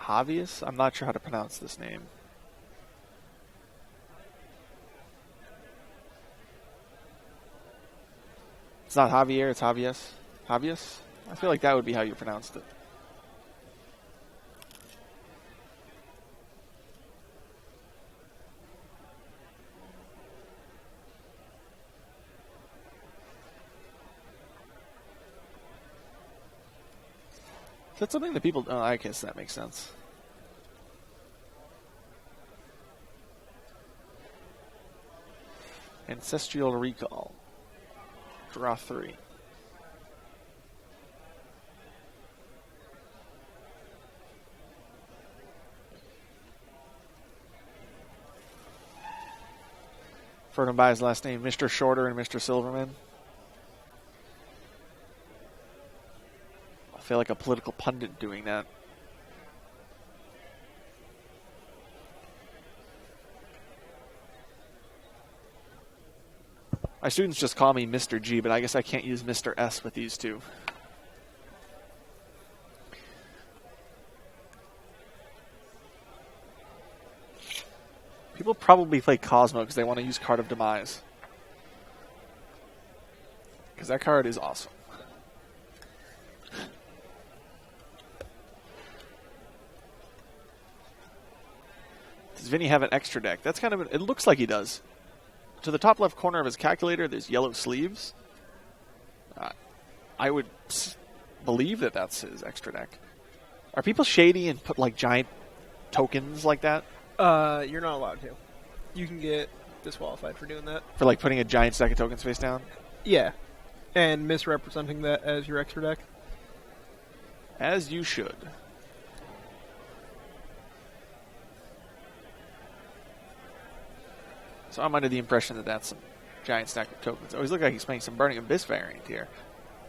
Javius? I'm not sure how to pronounce this name. It's not Javier, it's Javius. Javius? I feel like that would be how you pronounced it. That's something that people... Oh, I guess that makes sense. Ancestral Recall. Draw 3. Referred him by his last name, Mr. Shorter and Mr. Silverman. I feel like a political pundit doing that. My students just call me Mr. G, but I guess I can't use Mr. S with these two. People probably play Cosmo because they want to use Card of Demise. Because that card is awesome. Does Vinnie have an extra deck? That's kind of it looks like he does. To the top left corner of his calculator, there's yellow sleeves. I would believe that that's his extra deck. Are people shady and put like giant tokens like that? You're not allowed to. You can get disqualified for doing that. For like putting a giant stack of tokens face down? Yeah. And misrepresenting that as your extra deck. As you should. So I'm under the impression that that's some giant stack of tokens. Always look like he's playing some Burning Abyss variant here.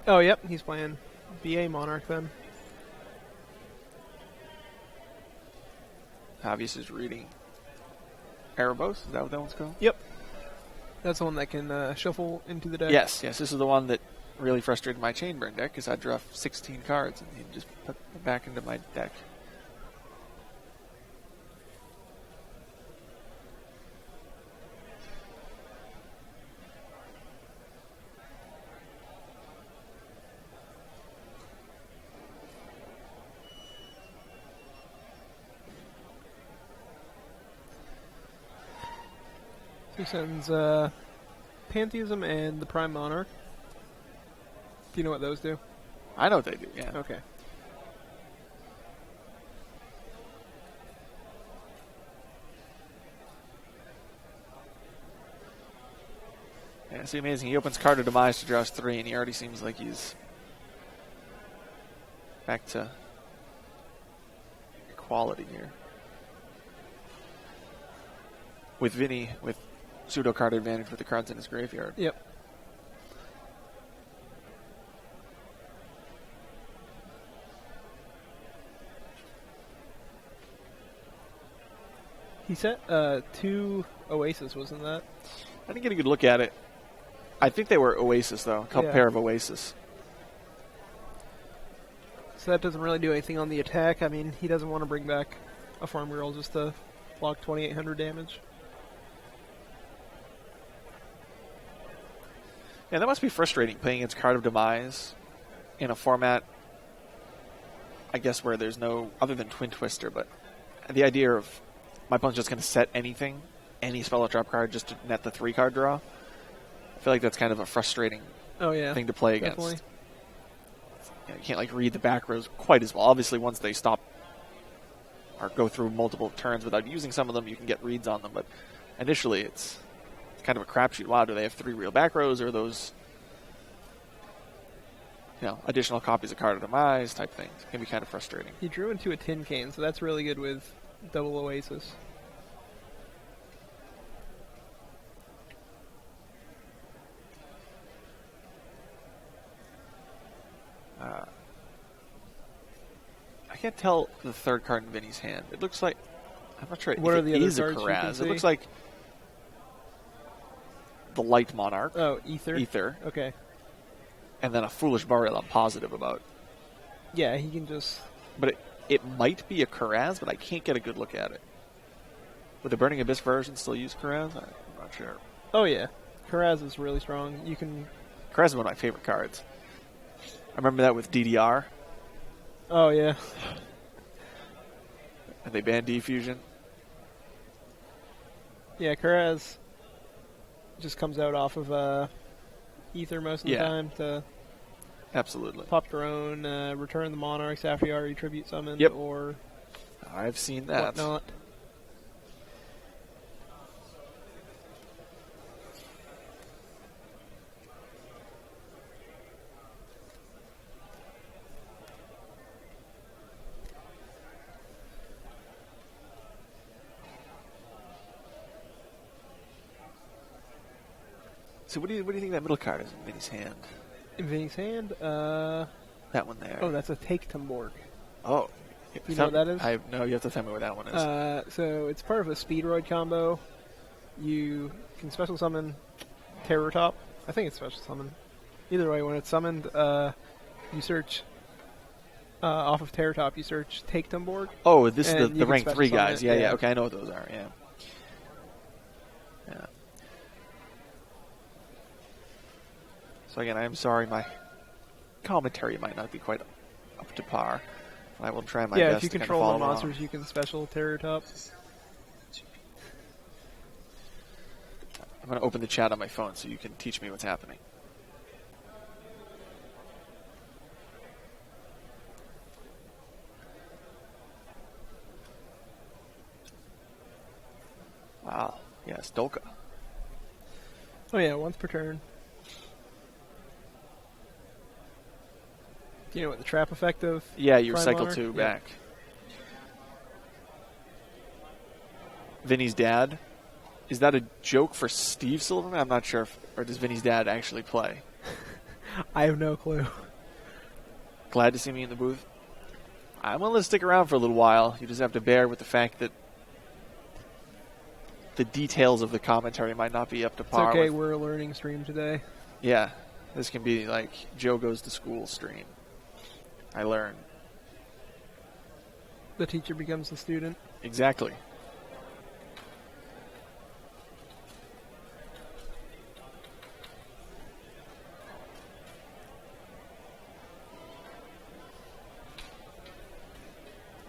Oh, yep. He's playing BA Monarch then. Javius is reading Erebos. Is that what that one's called? Yep. That's the one that can shuffle into the deck. Yes. This is the one that really frustrated my Chainburn deck because I draw 16 cards and he just put them back into my deck. He sends Pantheism and the Prime Monarch. Do you know what those do? I know what they do, yeah. Okay. Yeah, it's amazing. He opens Card of Demise to draw us 3, and he already seems like he's back to equality here. With Vinnie, with pseudo card advantage with the cards in his graveyard. Yep. He set 2 Oasis, wasn't that? I didn't get a good look at it. I think they were Oasis, though. A pair of Oasis. So that doesn't really do anything on the attack. I mean, he doesn't want to bring back a Farm Girl just to block 2,800 damage. Yeah, that must be frustrating, playing against Card of Demise in a format, I guess, where there's no, other than Twin Twister, but the idea of my opponent's just going to set anything, any spell or drop card, just to net the 3-card draw. I feel like that's kind of a frustrating thing to play against. You can't like read the back rows quite as well. Obviously, once they stop or go through multiple turns without using some of them, you can get reads on them. But initially, it's kind of a crapshoot. Wow, do they have 3 real back rows, or those additional copies of Card of Demise type things? It can be kind of frustrating. He drew into a Tin Cane, so that's really good with double Oasis. I can't tell the 3rd card in Vinnie's hand. It looks like, I'm not sure what if are the it other is a cards you can Karaz. see? It looks like the Light Monarch. Oh, Ether? Ether. Okay. And then a Foolish Burial I'm positive about. Yeah, he can just... But It might be a Karaz, but I can't get a good look at it. Would the Burning Abyss version still use Karaz? I'm not sure. Oh, yeah. Karaz is really strong. You can... Karaz is one of my favorite cards. I remember that with DDR. Oh, yeah. And they banned D-Fusion. Yeah, Karaz just comes out off of Ether most of the time to absolutely pop your own, return the Monarchs after you already tribute summoned, Yep. or I've seen that. whatnot. So what do you think that middle card is in Vinnie's hand? In Vinnie's hand, That one there. oh, that's a Take Tomborg. Oh. You know what that is? No, you have to tell me what that one is. So it's part of a Speedroid combo. You can special summon Terror Top. I think it's special summon. Either way, when it's summoned, you search off of Terror Top. You search Take Tomborg. Oh, this is and the rank 3 guys. it, Yeah. Okay, I know what those are. Yeah. So again, I am sorry, my commentary might not be quite up to par. I will try my best. Yeah, if you to control kind the of follow monsters, along. you can special Terror Top. I'm going to open the chat on my phone so you can teach me what's happening. Wow. Yes, Dolka. Oh yeah, once per turn. Do you know what the trap effect of? Yeah, you Prime cycle Monarch? 2 Yeah. back. Vinnie's dad. Is that a joke for Steve Silverman? I'm not sure. Or does Vinnie's dad actually play? I have no clue. Glad to see me in the booth. I'm going to stick around for a little while. You just have to bear with the fact that the details of the commentary might not be up to It's par. okay, with, we're a learning stream today. yeah, this can be like Joe goes to school stream. I learn. The teacher becomes the student. Exactly.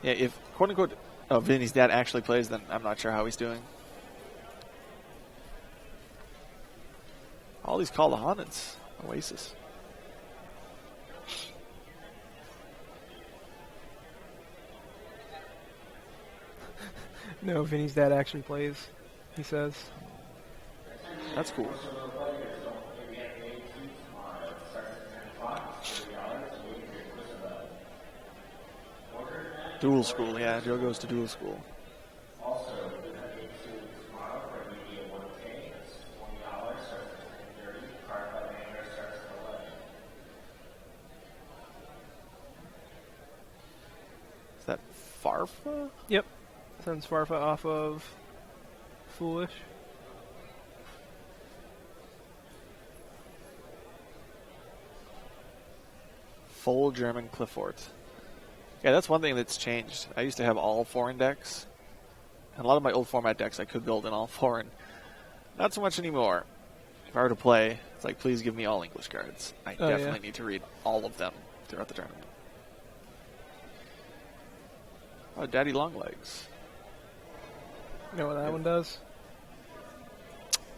Yeah, if quote-unquote Vinnie's dad actually plays, then I'm not sure how he's doing. All these call the Honans. Oasis. No, Vinnie's dad actually plays, he says. That's cool. Dual school, yeah. Joe goes to dual school. Is that Farfa? Yep. Sends Farfa off of Foolish. Full German Cliffort. Yeah, that's one thing that's changed. I used to have all foreign decks. And a lot of my old format decks I could build in all foreign. Not so much anymore. If I were to play, it's like, please give me all English cards. I definitely need to read all of them throughout the tournament. Oh, Daddy Longlegs. You know what that one does?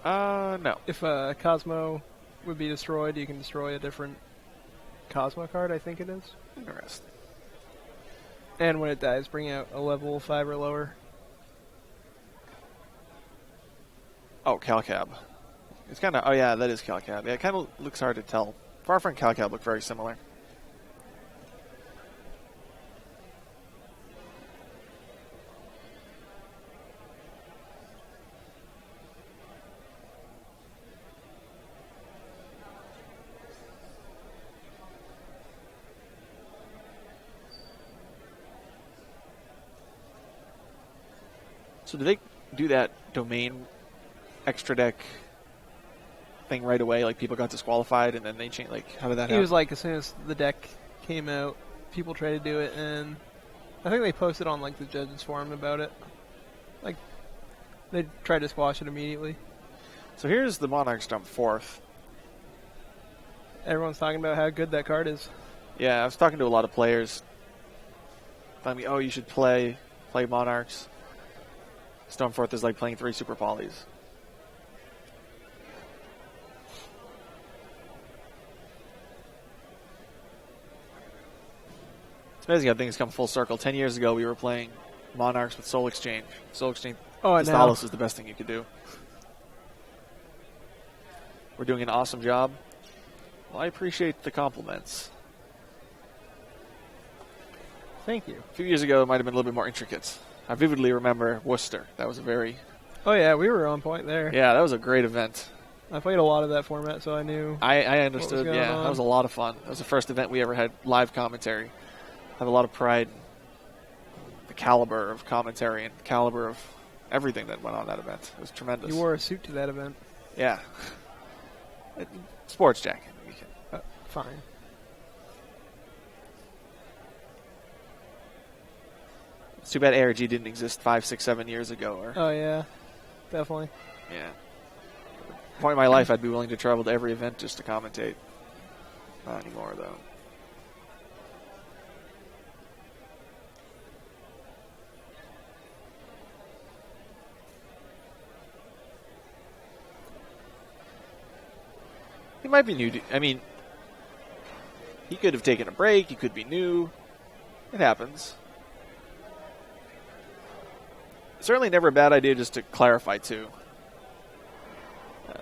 No. If a Cosmo would be destroyed, you can destroy a different Cosmo card, I think it is. Interesting. And when it dies, bring out a level 5 or lower. Oh, Calcab. It's kind of... Oh, yeah, that is Calcab. Yeah, it kind of looks hard to tell. Farfa and Calcab look very similar. So do they do that domain extra deck thing right away? Like people got disqualified and then they changed. Like how did that happen? He was like, as soon as the deck came out, people tried to do it, and I think they posted on like the judges forum about it. Like they tried to squash it immediately. So here's the Monarchs jump 4th. Everyone's talking about how good that card is. Yeah, I was talking to a lot of players. Telling me, oh, you should play Monarchs. Storm 4th is like playing 3 Super Polys. It's amazing how things come full circle. 10 years ago, we were playing Monarchs with Soul Exchange. Soul Exchange, Stalos is the best thing you could do. We're doing an awesome job. Well, I appreciate the compliments. Thank you. A few years ago, it might have been a little bit more intricate. I vividly remember Worcester. That was a very... Oh, yeah, we were on point there. Yeah, that was a great event. I played a lot of that format, so I knew. I understood, what was going on. That was a lot of fun. That was the first event we ever had live commentary. I have a lot of pride in the caliber of commentary and caliber of everything that went on that event. It was tremendous. You wore a suit to that event. Yeah. Sports jacket. Fine. It's too bad ARG didn't exist 5, 6, 7 years ago. Oh, yeah. Definitely. Yeah. At the point in my life, I'd be willing to travel to every event just to commentate. Not anymore, though. He might be new. I mean, he could have taken a break. He could be new. It happens. Certainly never a bad idea just to clarify, too.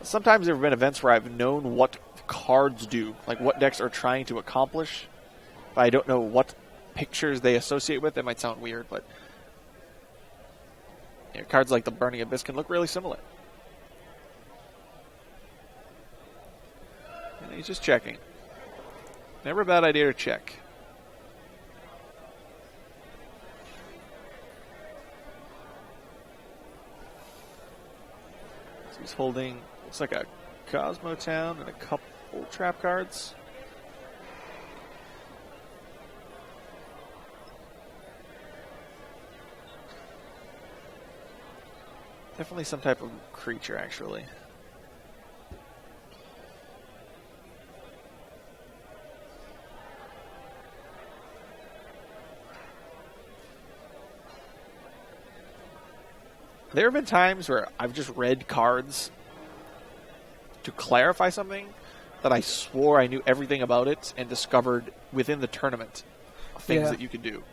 Sometimes there have been events where I've known what cards do, like what decks are trying to accomplish, but I don't know what pictures they associate with. That might sound weird, but cards like the Burning Abyss can look really similar. And he's just checking. Never a bad idea to check. So he's holding, looks like a Cosmo Town and a couple trap cards. Definitely some type of creature, actually. There have been times where I've just read cards to clarify something that I swore I knew everything about it and discovered within the tournament things that you could do.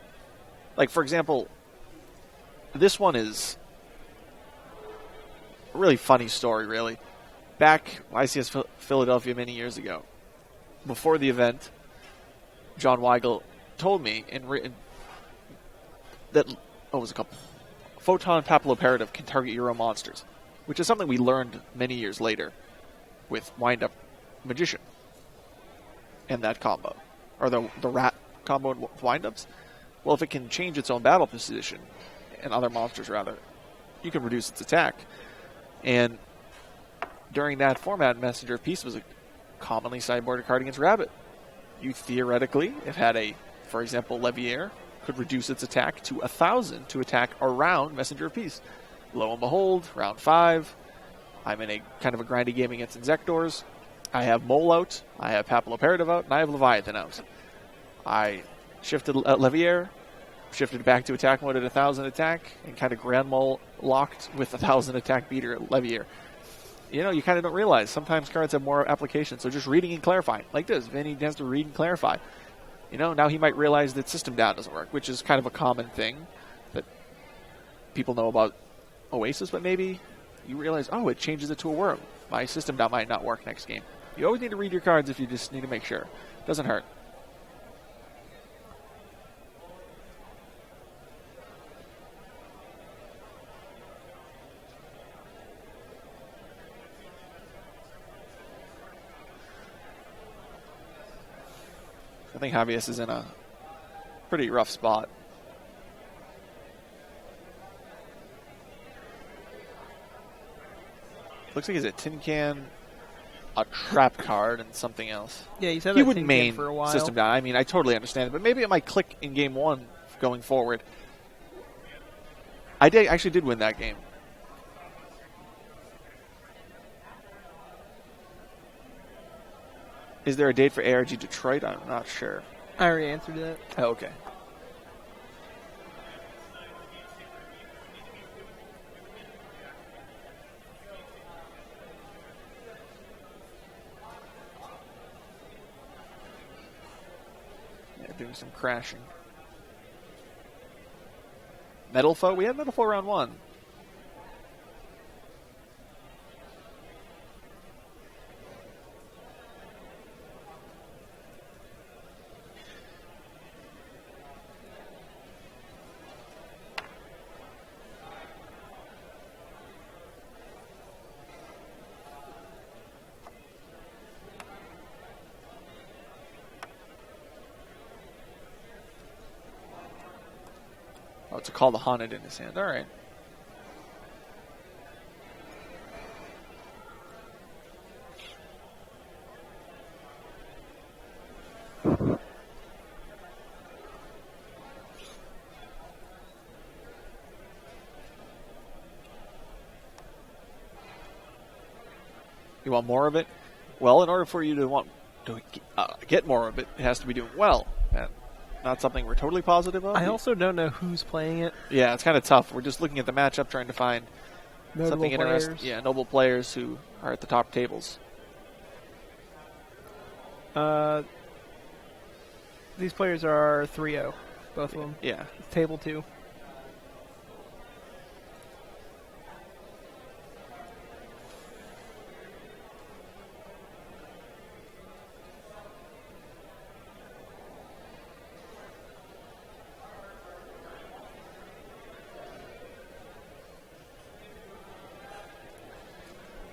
Like, for example, this one is a really funny story, really. Back ICS Philadelphia many years ago, before the event, John Weigel told me in written that, it was a couple, Photon Papilloparative can target your own monsters, which is something we learned many years later with Wind-Up Magician and that combo, or the rat combo with Wind-Ups. Well, if it can change its own battle position, and other monsters rather, you can reduce its attack. And during that format, Messenger of Peace was a commonly sideboarded card against Rabbit. You theoretically, if had a, for example, Leviair, could reduce its attack to 1,000 to attack around Messenger of Peace. Lo and behold, round 5, I'm in a kind of a grindy game against Insectors. I have Mole out, I have Papilloparative out, and I have Leviathan out. I shifted Leviair, shifted back to attack mode at 1,000 attack, and kind of Grand Mole locked with 1,000 attack beater at Leviair. You know, you kind of don't realize sometimes cards have more applications, so just reading and clarifying. Like this, Vinnie has to read and clarify. You know, now he might realize that System Down doesn't work, which is kind of a common thing that people know about Oasis, but maybe you realize, oh, it changes it to a worm. My System Down might not work next game. You always need to read your cards if you just need to make sure. Doesn't hurt. I think Javius is in a pretty rough spot. Looks like he's a tin can, a trap card, and something else. Yeah, he's had he that would tin main can for a while. System Down. I mean, I totally understand it, but maybe it might click in game 1 going forward. Actually did win that game. Is there a date for ARG Detroit? I'm not sure. I already answered that. Oh, okay. Yeah, doing some crashing. Metal Foe? We had Metal Foe round 1. Oh, to call the Haunted in his hand. All right. You want more of it? Well, in order for you to get more of it, it has to be doing well. And not something we're totally positive of. I also don't know who's playing it. Yeah, it's kind of tough. We're just looking at the matchup, trying to find Notable something interesting. players. Yeah, noble players who are at the top tables. These players are 3-0, both of them. Yeah. Table 2.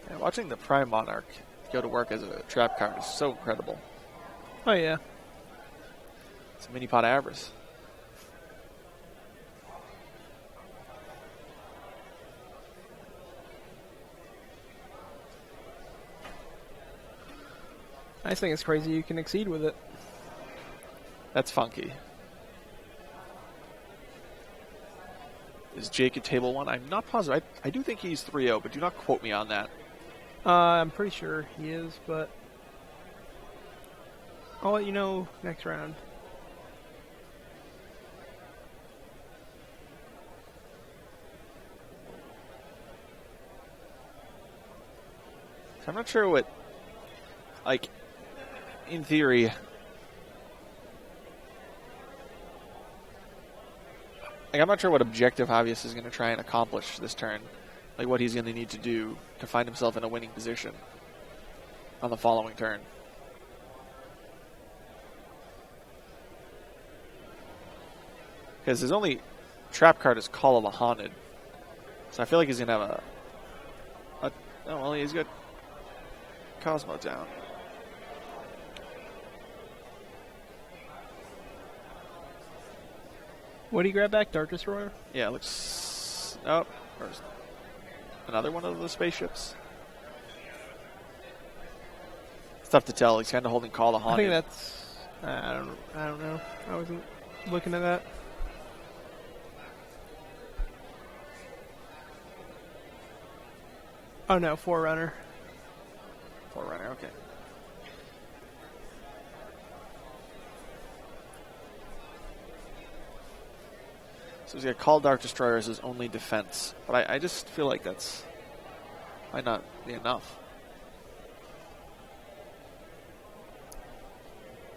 Yeah, watching the Prime Monarch go to work as a trap card is so incredible. Oh, yeah. It's a mini pot Avarice. I just think it's crazy you can exceed with it. That's funky. Is Jake at table 1? I'm not positive. I do think he's 3-0, but do not quote me on that. I'm pretty sure he is, but I'll let you know next round. So I'm not sure what, like, in theory, I'm not sure what objective Javius is going to try and accomplish this turn. Like, what he's going to need to do to find himself in a winning position on the following turn. Because his only trap card is Call of the Haunted. So I feel like he's going to have oh, well, he's got Cosmo down. What do you grab back? Dark Destroyer? Yeah, it looks... Oh, there's another one of the spaceships. It's tough to tell. He's kind of holding Call of the I Haunted. think that's... I don't know. I wasn't looking at that. Oh, no. Forerunner. Forerunner, okay. So he's got Call Dark Destroyer as his only defense. But I just feel like that's might not be enough.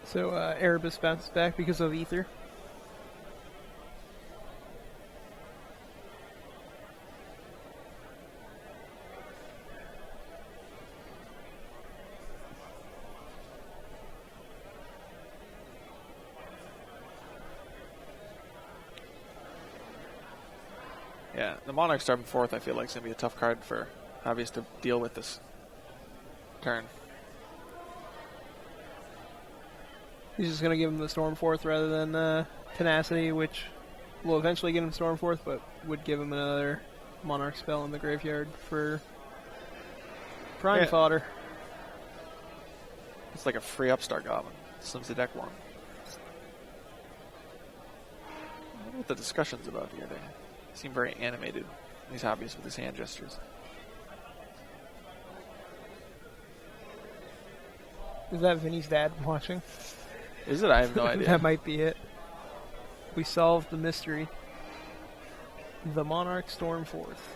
So Erebus bounces back because of Ether. Yeah, the Monarch starting 4th I feel like is going to be a tough card for Javius to deal with this turn. He's just going to give him the Storm 4th rather than Tenacity, which will eventually get him Storm 4th, but would give him another Monarch spell in the graveyard for Prime fodder. It's like a free Upstart Goblin. Slims the deck one. what the discussion's about here. They seem very animated. He's obvious with his hand gestures. Is that Vinny's dad watching? Is it? I have no idea. That might be it. We solved the mystery. The Monarch storm forth.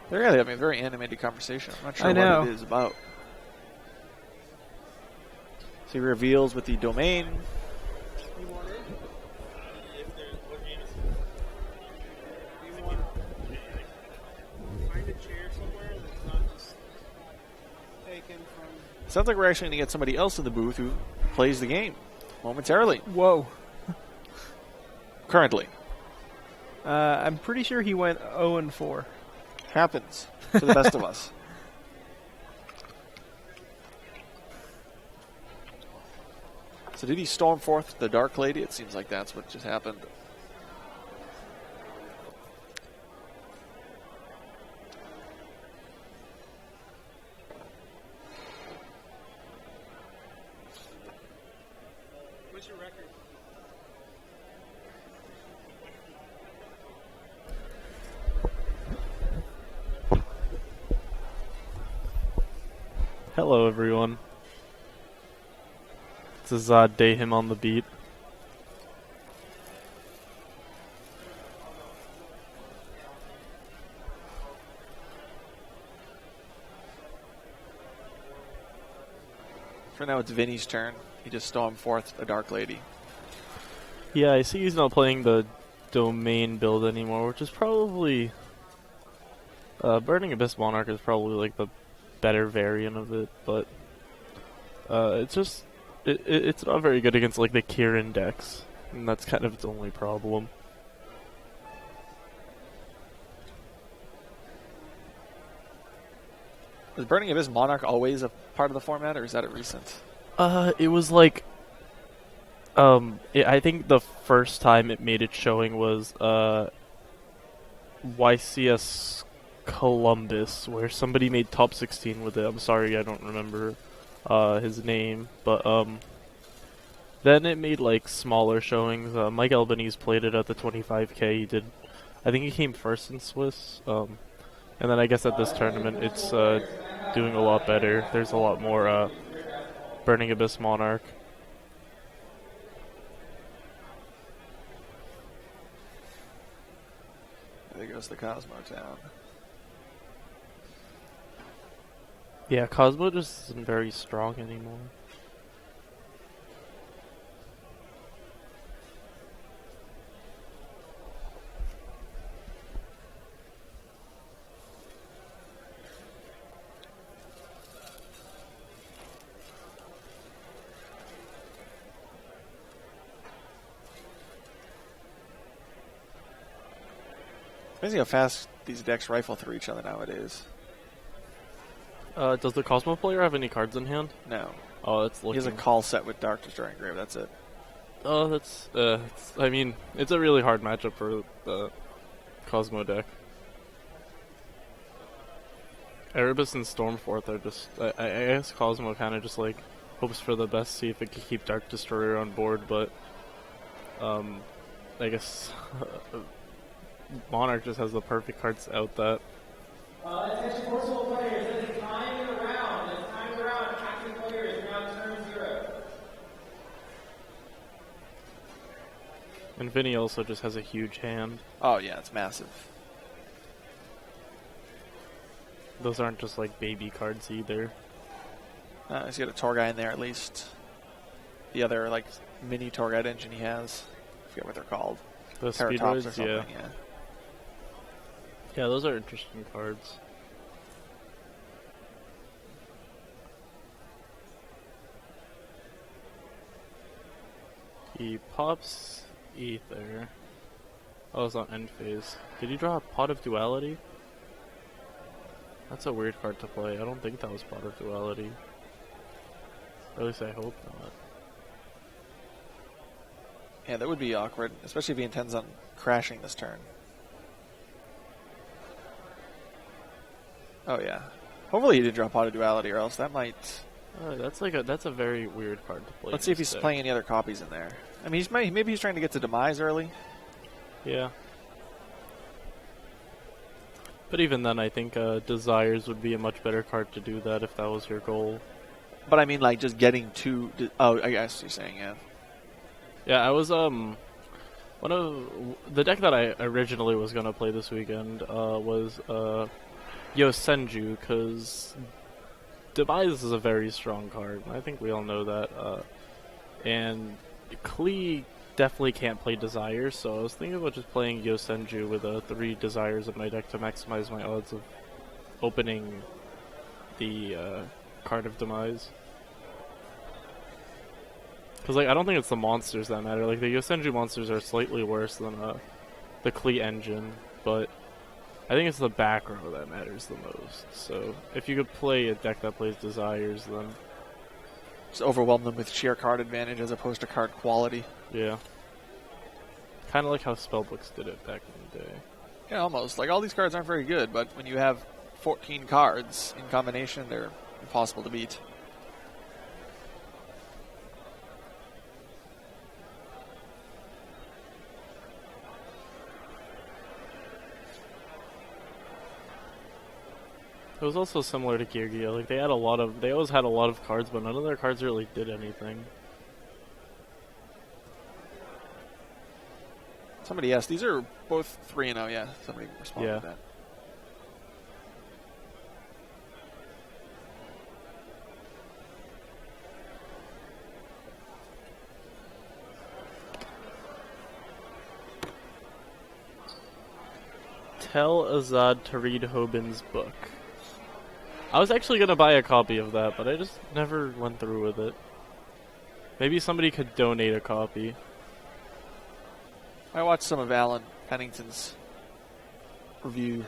They're really having a very animated conversation. I'm not sure I know. what it is about. So he reveals with the domain. You want it? If there's what game is it? You want find a chair somewhere that's not just taken from. Sounds like we're actually going to get somebody else in the booth who plays the game momentarily. Whoa. Currently. I'm pretty sure he went 0-4. Happens to the best of us. So did he storm forth the Dark Lady? It seems like that's what just happened. What's your record? Hello, everyone. This is Dayhim on the beat. For now, it's Vinny's turn. He just stormed forth the Dark Lady. Yeah, I see he's not playing the domain build anymore, which is probably... Burning Abyss Monarch is probably like the better variant of it, but it's just it's not very good against like the Kieran decks, and that's kind of its only problem. Was Burning Abyss Monarch always a part of the format, or is that a recent? It was like I think the first time it made its showing was YCS Columbus, where somebody made top 16 with it. I'm sorry, I don't remember his name, but then it made like smaller showings. Mike Albanese played it at the 25K. He did, I think he came first in Swiss, and then I guess at this tournament it's doing a lot better. There's a lot more Burning Abyss Monarch. There goes the Cosmo Town. Yeah, Cosmo just isn't very strong anymore. Amazing how fast these decks rifle through each other nowadays. Does the Cosmo player have any cards in hand? No. Oh, that's He looking... has a call set with Dark Destroying Grave, that's it. Oh, that's... I mean, it's a really hard matchup for the Cosmo deck. Erebus and Stormforth are just... I guess Cosmo kind of just, like, hopes for the best, see if it can keep Dark Destroyer on board, but... I guess... Monarch just has the perfect cards out that... Attention Forcible players, this is time in the round. It's time in the round. Active players, you're on turn 0. And Vinnie also just has a huge hand. Oh yeah, it's massive. Those aren't just like baby cards either. He's got a tour guy in there at least. The other like mini tour guide engine he has. I forget what they're called. The Paratops or Speedroids, something, yeah. yeah. Yeah, those are interesting cards. He pops Ether. Oh, it's on end phase. Did he draw a Pot of Duality? That's a weird card to play. I don't think that was Pot of Duality. Or at least I hope not. Yeah, that would be awkward, especially if he intends on crashing this turn. Oh yeah. Hopefully he did draw Pot of Duality, or else that might... that's a very weird card to play. Let's see if he's playing any other copies in there. I mean, maybe he's trying to get to Demise early. Yeah. But even then, I think Desires would be a much better card to do that if that was your goal. But I mean, like, just getting to... Oh, I guess you're saying, yeah. Yeah, I was, one of... The deck that I originally was going to play this weekend was Yosenju, because Demise is a very strong card. I think we all know that. And Klee definitely can't play Desires, so I was thinking about just playing Yosenju with 3 Desires in my deck to maximize my odds of opening the card of Demise. Because, like, I don't think it's the monsters that matter. Like, the Yosenju monsters are slightly worse than the Klee engine, but I think it's the back row that matters the most. So, if you could play a deck that plays Desires, then... Just overwhelm them with sheer card advantage as opposed to card quality. Yeah. Kind of like how Spellbooks did it back in the day. Yeah, almost. Like, all these cards aren't very good, but when you have 14 cards in combination, they're impossible to beat. It was also similar to Gear Gear. Like, they always had a lot of cards, but none of their cards really did anything. Somebody asked, these are both 3-0, yeah. Somebody responded to that. Tell Azad to read Hoban's book. I was actually going to buy a copy of that, but I just never went through with it. Maybe somebody could donate a copy. I watched some of Alan Pennington's review.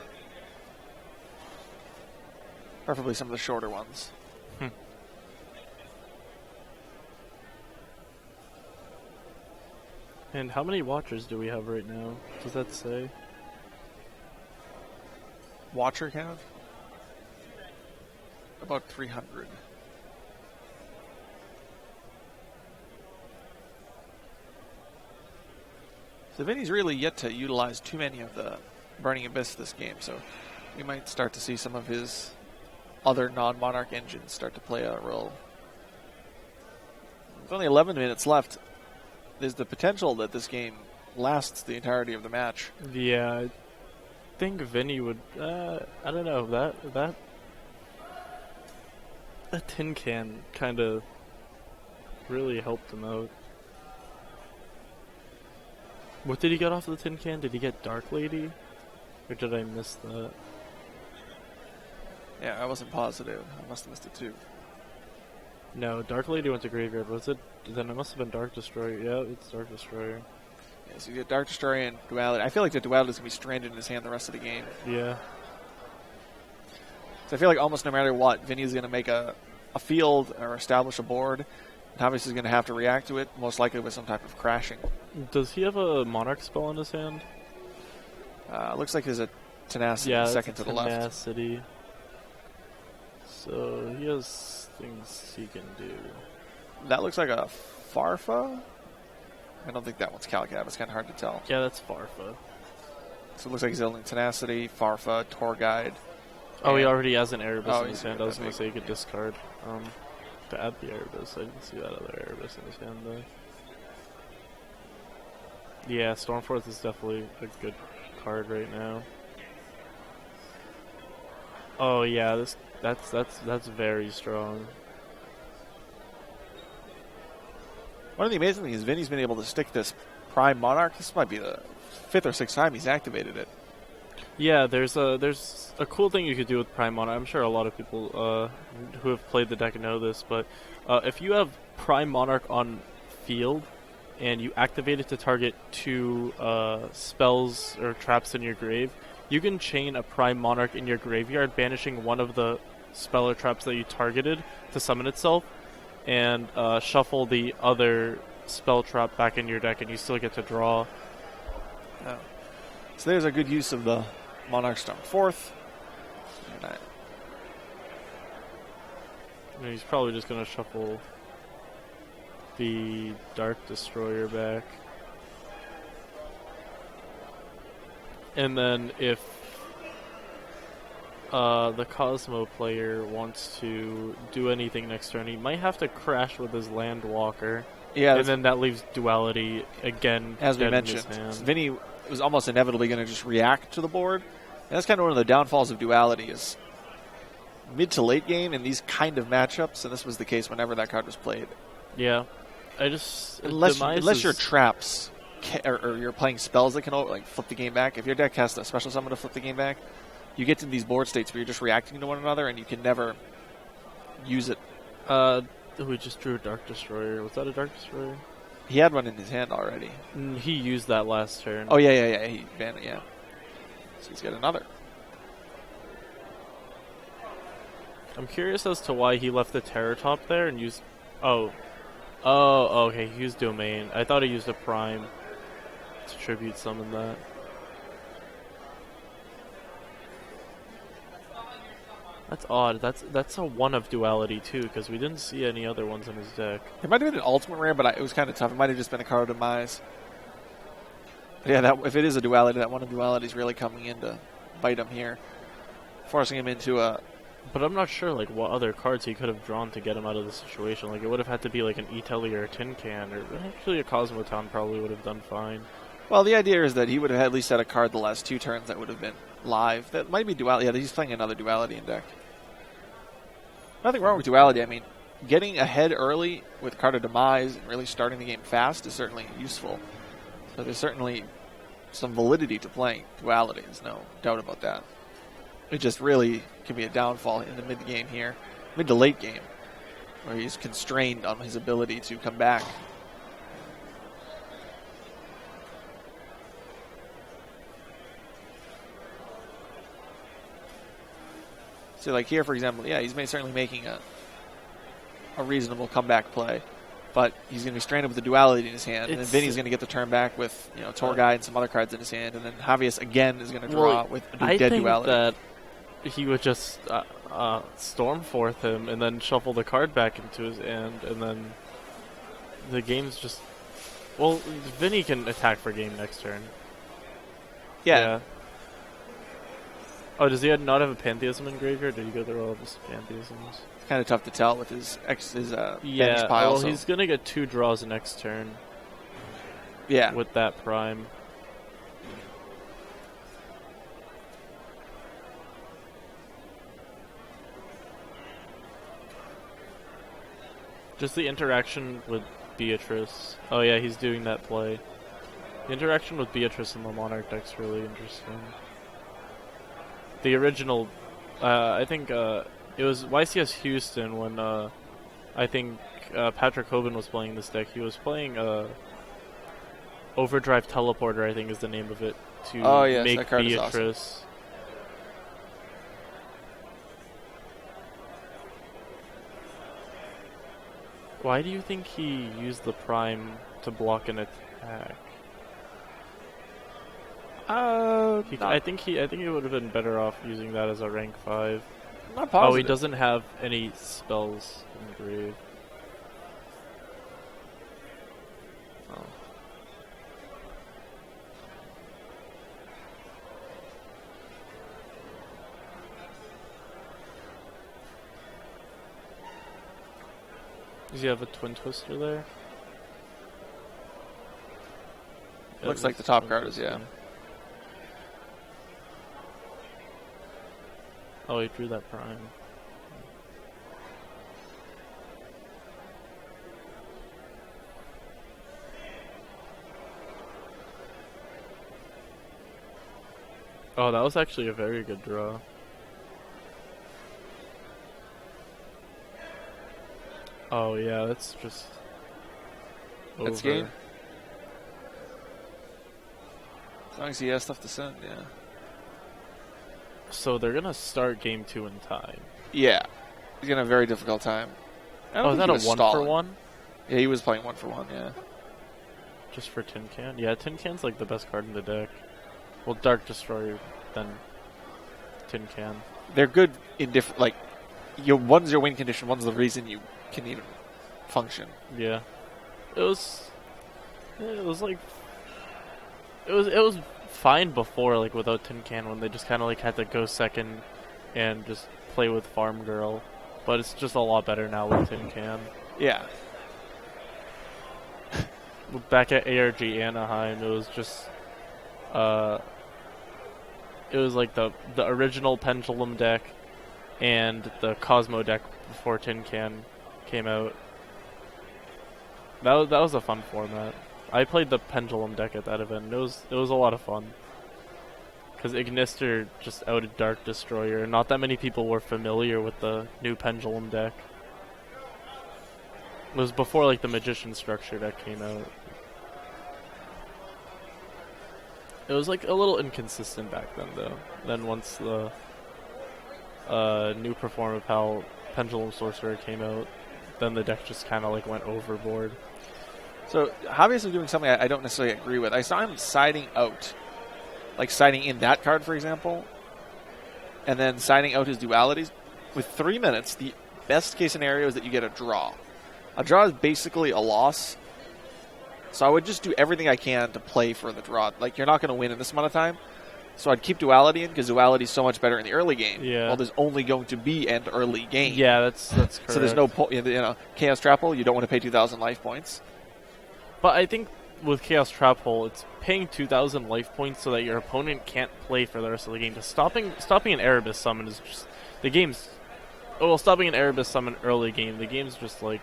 Preferably some of the shorter ones. And how many watchers do we have right now? Does that say? Watcher count? About 300. So Vinnie's really yet to utilize too many of the Burning Abyss this game, so we might start to see some of his other non-Monarch engines start to play a role. With only 11 minutes left, there's the potential that this game lasts the entirety of the match. Yeah, I think Vinnie would, I don't know, that a tin can kind of really helped him out. What did he get off the tin can? Did he get Dark Lady? Or did I miss that? Yeah, I wasn't positive. I must have missed it too. No, Dark Lady went to Graveyard. Was it? Then it must have been Dark Destroyer. Yeah, it's Dark Destroyer. Yeah, so you get Dark Destroyer and Duality. I feel like the Duality is going to be stranded in his hand the rest of the game. Yeah. So I feel like almost no matter what, Vinny's going to make a field or establish a board. Javius is going to have to react to it, most likely with some type of crashing. Does he have a Monarch spell in his hand? Looks like there's a Tenacity second to the left. Tenacity. So he has things he can do. That looks like a Farfa? I don't think that one's Calcab. It's kind of hard to tell. Yeah, that's Farfa. So it looks like he's holding Tenacity, Farfa, Tour Guide. Oh, he already has an Erebus in his he's hand. I was going to say he could discard to add the Erebus. I didn't see that other Erebus in his hand, though. Yeah, Stormforth is definitely a good card right now. Oh yeah, that's very strong. One of the amazing things is Vinny's been able to stick this Prime Monarch. This might be the 5th or 6th time he's activated it. Yeah, there's a cool thing you could do with Prime Monarch. I'm sure a lot of people who have played the deck know this, but if you have Prime Monarch on field, and you activate it to target 2 spells or traps in your grave, you can chain a Prime Monarch in your graveyard, banishing one of the spell or traps that you targeted to summon itself, and shuffle the other spell trap back in your deck, and you still get to draw. Oh. So there's a good use of the Monarch Storm 4th. And he's probably just going to shuffle the Dark Destroyer back. And then if the Cosmo player wants to do anything next turn, he might have to crash with his Landwalker. Yeah, and then that leaves Duality again. as we dead in his mentioned. hand. Vinnie was almost inevitably going to just react to the board. And that's kind of one of the downfalls of Duality is mid to late game in these kind of matchups, and this was the case whenever that card was played. Yeah, I just Unless your traps or you're playing spells that can like flip the game back. If your deck has a special summon to flip the game back, you get to these board states where you're just reacting to one another, and you can never use it. We just drew a Dark Destroyer. Was that a Dark Destroyer? He had one in his hand already. He used that last turn. Oh yeah. He banned it. Yeah. So he's got another. I'm curious as to why he left the Terror Top there and used... Oh, okay, he used Domain. I thought he used a Prime to tribute summon that. That's odd. That's a one of Duality, too, because we didn't see any other ones in his deck. It might have been an ultimate rare, but it was kind of tough. It might have just been a card of Demise. But yeah, if it is a Duality, that one of Duality is really coming in to bite him here. Forcing him into a... But I'm not sure, like, what other cards he could have drawn to get him out of the situation. Like, it would have had to be, like, an E-Telly or a Tin Can, or actually a Cosmotown probably would have done fine. Well, the idea is that he would have at least had a card the last 2 turns that would have been live. That might be Duality. Yeah, he's playing another Duality in deck. Nothing wrong with Duality. I mean, getting ahead early with Card of Demise and really starting the game fast is certainly useful. So there's certainly some validity to playing Duality. There's no doubt about that. It just really can be a downfall in the mid-game here. Mid to late game, where he's constrained on his ability to come back. So like here, for example, yeah, he's certainly making a reasonable comeback play. But he's going to be stranded with the Duality in his hand, and then Vinny's going to get the turn back with Torgai and some other cards in his hand, and then Javius again is going to draw with a dead Duality. That he would just Storm Forth him and then shuffle the card back into his hand, and then the game's just... Well, Vinny can attack for game next turn. Yeah. Oh, does he not have a Pantheism in graveyard? Did he go through all of his Pantheisms? It's kind of tough to tell with his banished pile. Well, so. He's going to get 2 draws next turn. Yeah. With that Prime. Just the interaction with Beatrice. Oh yeah, he's doing that play. The interaction with Beatrice in the Monarch deck's really interesting. The original, I think it was YCS Houston when I think Patrick Hoban was playing this deck. He was playing Overdrive Teleporter, I think is the name of it, to make Beatrice. Why do you think he used the Prime to block an attack? I think he would have been better off using that as a rank 5. Not positive. Oh, he doesn't have any spells in the grave. Oh. Does he have a Twin Twister there? Looks like the top card is, yeah. Oh, he drew that Prime. Oh, that was actually a very good draw. Oh yeah, that's just That's over. game? As long as he has stuff to send, yeah. So they're gonna start game 2 in time. Yeah. He's going to have a very difficult time. I don't Oh, is think that he a was 1 stalling. for 1? Yeah, he was playing 1 for 1, yeah. Just for Tin Can? Yeah, Tin Can's like the best card in the deck. Well, Dark Destroyer, then Tin Can. They're good in different, like, one's your win condition, one's the reason you can even function. Yeah. It was like... It was fine before, like, without Tin Can, when they just kind of, like, had to go second and just play with Farm Girl. But it's just a lot better now with Tin Can. Yeah. Back at ARG Anaheim, it was just... it was like the original Pendulum deck and the Cosmo deck before Tin Can came out. That was a fun format. I played the Pendulum deck at that event. It was a lot of fun. Because Ignister just outed Dark Destroyer. Not that many people were familiar with the new Pendulum deck. It was before like the Magician structure deck came out. It was like a little inconsistent back then though. Then once the new Performapal Pendulum Sorcerer came out, then the deck just kind of like went overboard. So, Javius is doing something I don't necessarily agree with. I saw him siding out. Like siding in that card, for example, and then siding out his dualities. With 3 minutes, the best case scenario is that you get a draw. A draw is basically a loss. So I would just do everything I can to play for the draw. Like, you're not going to win in this amount of time. So I'd keep duality in, because duality is so much better in the early game. Yeah. Well, there's only going to be an early game. Yeah, that's correct. So there's no point. Chaos Trapple, you don't want to pay 2,000 life points. But I think with Chaos Trap Hole, it's paying 2,000 life points so that your opponent can't play for the rest of the game. Just stopping an Erebus summon is just... The game's... Oh, well, stopping an Erebus summon early game, the game's just like...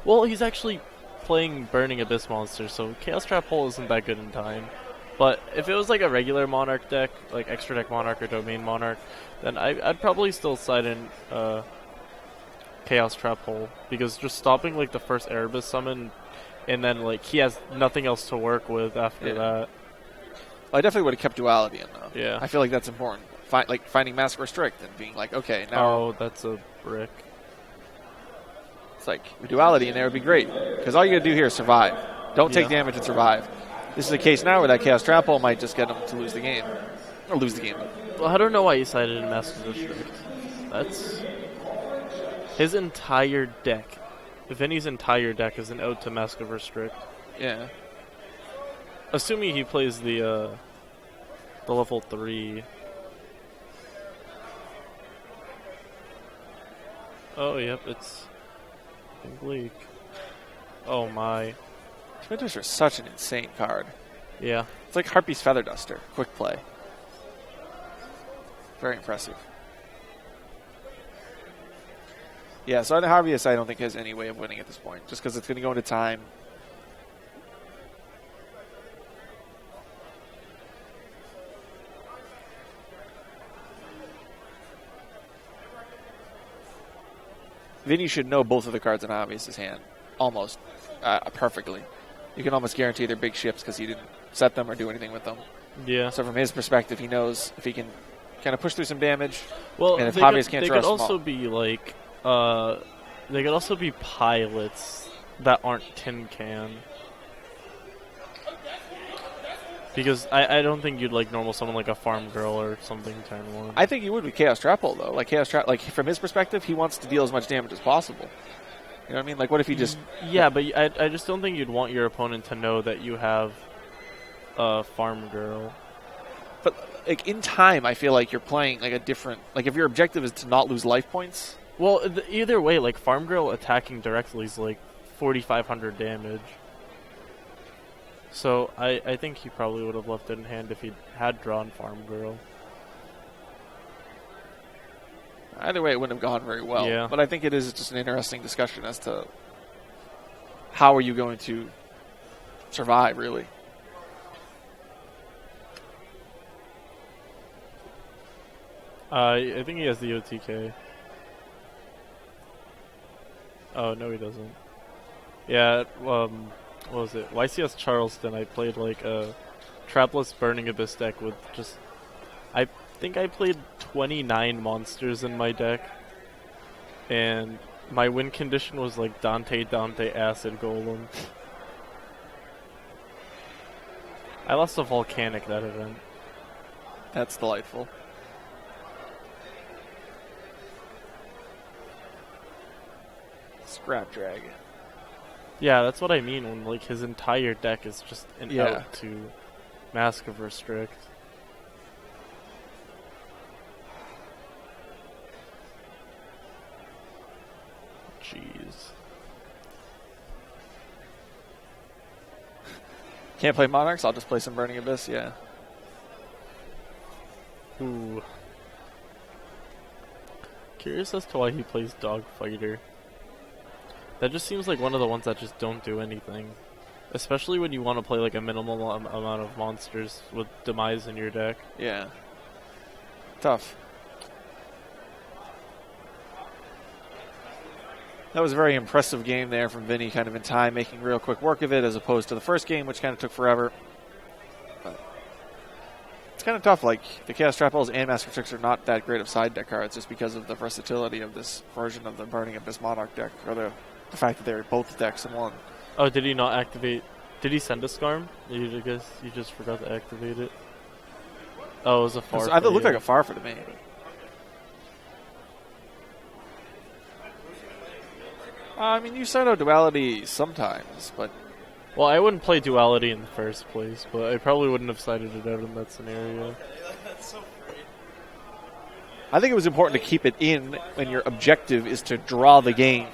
Well, he's actually playing Burning Abyss monster, so Chaos Trap Hole isn't that good in time. But if it was like a regular Monarch deck, like Extra Deck Monarch or Domain Monarch, then I'd probably still side in Chaos Trap Hole. Because just stopping like the first Erebus summon... And then, like, he has nothing else to work with after that. Well, I definitely would have kept duality in, though. Yeah. I feel like that's important. Like, finding Mask Restrict and being like, okay, now... Oh, that's a brick. It's like, with duality in there would be great. Because all you got to do here is survive. Don't take damage and survive. This is a case now where that Chaos Trap Hole might just get him to lose the game. Or lose the game. Well, I don't know why you sided in Mask Restrict. That's... His entire deck... Vinnie's entire deck is an ode to Mask of Restrict. Yeah. Assuming he plays the level 3. Oh, yep, it's bleak. Oh my. Twin Twister is such an insane card. Yeah. It's like Harpy's Feather Duster. Quick play. Very impressive. Yeah, so the Javius I don't think has any way of winning at this point, just because it's going to go into time. Vinnie should know both of the cards in Javius' hand, almost perfectly. You can almost guarantee they're big ships because he didn't set them or do anything with them. Yeah. So from his perspective, he knows if he can kind of push through some damage, well, and if Javius can't they draw could also small. be like... they could also be pilots that aren't Tin Can. Because I don't think you'd like normal someone like a Farm Girl or something turn 1. I think you would with Chaos Trap Hole, though. Like Chaos Trap, like from his perspective, he wants to deal as much damage as possible. You know what I mean? Like, what if he just... Yeah, but I just don't think you'd want your opponent to know that you have a Farm Girl. But, like, in time, I feel like you're playing, like, a different... Like, if your objective is to not lose life points... Well, either way, like, Farm Girl attacking directly is, like, 4,500 damage. So, I think he probably would have left it in hand if he had drawn Farm Girl. Either way, it wouldn't have gone very well. Yeah. But I think it is just an interesting discussion as to how are you going to survive, really. I think he has the OTK. Oh, no he doesn't. Yeah, what was it? YCS Charleston, I played like a Trapless Burning Abyss deck with just... I think I played 29 monsters in my deck. And my win condition was like Dante Acid Golem. I lost a Volcanic that event. That's delightful. Scrap Drag. Yeah, that's what I mean when like his entire deck is just an Yeah. out to Mask of Restrict. Jeez. Can't play Monarchs? I'll just play some Burning Abyss, yeah. Ooh. Curious as to why he plays Dogfighter. That just seems like one of the ones that just don't do anything. Especially when you want to play like a minimal amount of monsters with Demise in your deck. Yeah. Tough. That was a very impressive game there from Vinnie, kind of in time, making real quick work of it, as opposed to the first game, which kind of took forever. But it's kind of tough. Like, the Chaos Trapels and Master Tricks are not that great of side deck cards, just because of the versatility of this version of the Burning Abyss Monarch deck, or the fact that they're both decks in one. Oh, did he not activate? Did he send a Scarm? I guess you just forgot to activate it. Oh, it was a far. It looked like a Farfa to me. I mean, you side out Duality sometimes, but... Well, I wouldn't play Duality in the first place, but I probably wouldn't have sided it out in that scenario. I think it was important to keep it in when your objective is to draw the game.